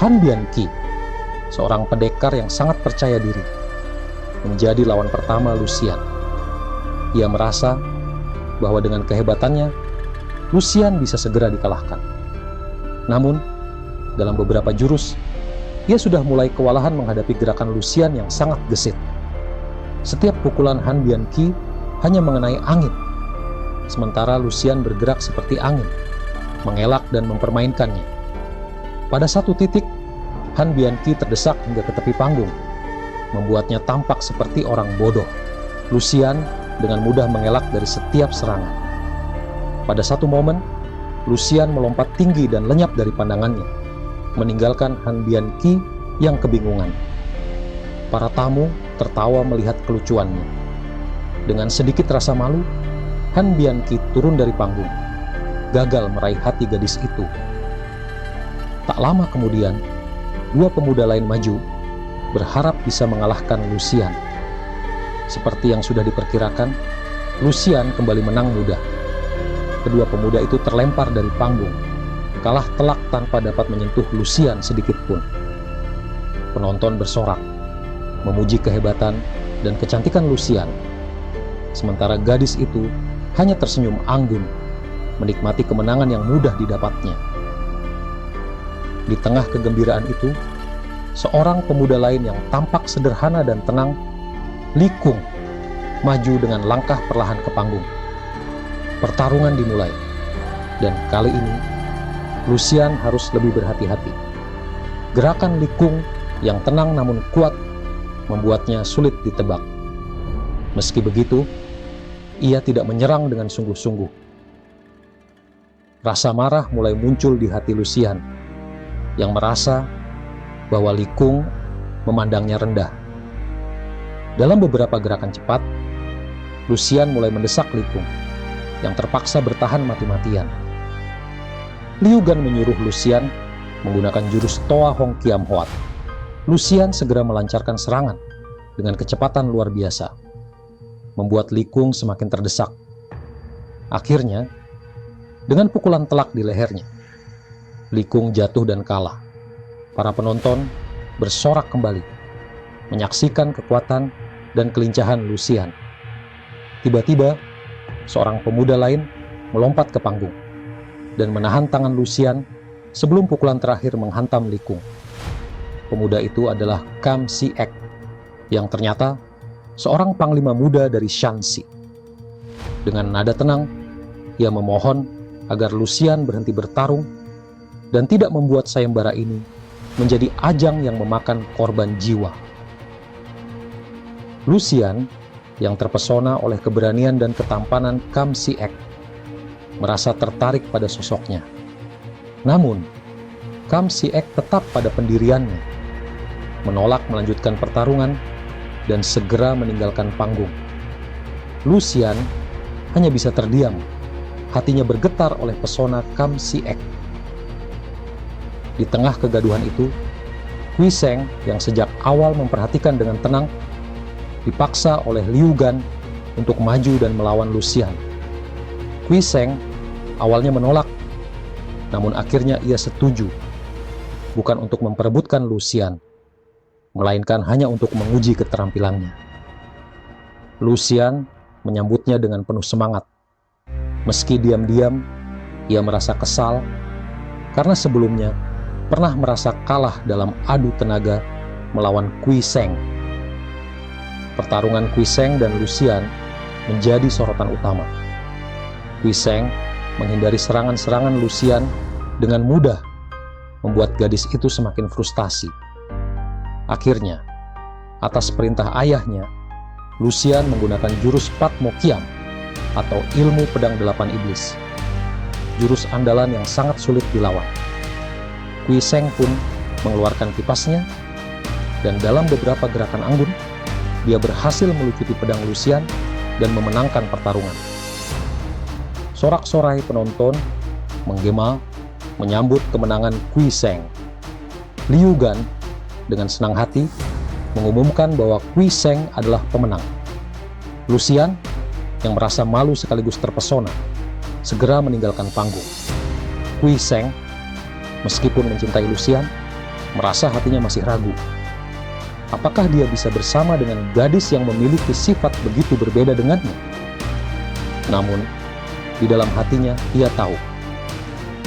Han Bianqi, seorang pendekar yang sangat percaya diri, menjadi lawan pertama Lucian. Ia merasa bahwa dengan kehebatannya, Lucian bisa segera dikalahkan. Namun, dalam beberapa jurus, ia sudah mulai kewalahan menghadapi gerakan Lucian yang sangat gesit. Setiap pukulan Han Bianqi hanya mengenai angin, sementara Lucian bergerak seperti angin, mengelak dan mempermainkannya. Pada satu titik, Han Bianqi terdesak hingga ke tepi panggung, membuatnya tampak seperti orang bodoh. Lucian dengan mudah mengelak dari setiap serangan. Pada satu momen, Lucian melompat tinggi dan lenyap dari pandangannya, meninggalkan Han Bianqi yang kebingungan. Para tamu tertawa melihat kelucuannya. Dengan sedikit rasa malu, Han Bianqi turun dari panggung, gagal meraih hati gadis itu. Tak lama kemudian, dua pemuda lain maju, berharap bisa mengalahkan Lucian. Seperti yang sudah diperkirakan, Lucian kembali menang mudah. Kedua pemuda itu terlempar dari panggung, kalah telak tanpa dapat menyentuh Lucian sedikit pun. Penonton bersorak, memuji kehebatan dan kecantikan Lucian. Sementara gadis itu hanya tersenyum anggun, menikmati kemenangan yang mudah didapatnya. Di tengah kegembiraan itu, seorang pemuda lain yang tampak sederhana dan tenang, Li Kung, maju dengan langkah perlahan ke panggung. Pertarungan dimulai, dan kali ini Lucian harus lebih berhati-hati. Gerakan Li Kung yang tenang namun kuat membuatnya sulit ditebak. Meski begitu, ia tidak menyerang dengan sungguh-sungguh. Rasa marah mulai muncul di hati Lucian, yang merasa bahwa Li Kung memandangnya rendah. Dalam beberapa gerakan cepat, Lucian mulai mendesak Li Kung, yang terpaksa bertahan mati-matian. Liu Gan menyuruh Lucian menggunakan jurus Toa Hong Kiam Hoat. Lucian segera melancarkan serangan dengan kecepatan luar biasa, membuat Li Kung semakin terdesak. Akhirnya, dengan pukulan telak di lehernya, Li Kung jatuh dan kalah. Para penonton bersorak kembali, menyaksikan kekuatan dan kelincahan Lucian. Tiba-tiba, seorang pemuda lain melompat ke panggung dan menahan tangan Lucian sebelum pukulan terakhir menghantam Li Kung. Pemuda itu adalah Kam Si-ek, yang ternyata seorang panglima muda dari Shanxi. Dengan nada tenang, ia memohon agar Lucian berhenti bertarung dan tidak membuat sayembara ini menjadi ajang yang memakan korban jiwa. Lucian, yang terpesona oleh keberanian dan ketampanan Kam Si-ek, merasa tertarik pada sosoknya. Namun, Kam Si-ek tetap pada pendiriannya, menolak melanjutkan pertarungan dan segera meninggalkan panggung. Lucian hanya bisa terdiam, hatinya bergetar oleh pesona Kam Si-ek. Di tengah kegaduhan itu, Kui Seng yang sejak awal memperhatikan dengan tenang, dipaksa oleh Liu Gan untuk maju dan melawan Lucian. Kui Seng awalnya menolak, namun akhirnya ia setuju, bukan untuk memperebutkan Lucian, melainkan hanya untuk menguji keterampilannya. Lucian menyambutnya dengan penuh semangat. Meski diam-diam, ia merasa kesal karena sebelumnya pernah merasa kalah dalam adu tenaga melawan Kui Seng. Pertarungan Kui Seng dan Lucian menjadi sorotan utama. Kui Seng menghindari serangan-serangan Lucian dengan mudah, membuat gadis itu semakin frustasi. Akhirnya, atas perintah ayahnya, Lucian menggunakan jurus Pat Mo Kiam atau ilmu pedang 8 iblis. Jurus andalan yang sangat sulit dilawan. Kui Seng pun mengeluarkan kipasnya, dan dalam beberapa gerakan anggun, dia berhasil melucuti pedang Lucian dan memenangkan pertarungan. Sorak-sorai penonton menggema menyambut kemenangan Kui Seng. Liu Gan dengan senang hati mengumumkan bahwa Kui Seng adalah pemenang. Lucian, yang merasa malu sekaligus terpesona, segera meninggalkan panggung. Kui Seng, meskipun mencintai Lucian, merasa hatinya masih ragu. Apakah dia bisa bersama dengan gadis yang memiliki sifat begitu berbeda dengannya? Namun, di dalam hatinya ia tahu,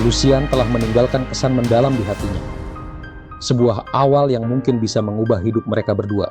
Lucian telah meninggalkan kesan mendalam di hatinya. Sebuah awal yang mungkin bisa mengubah hidup mereka berdua.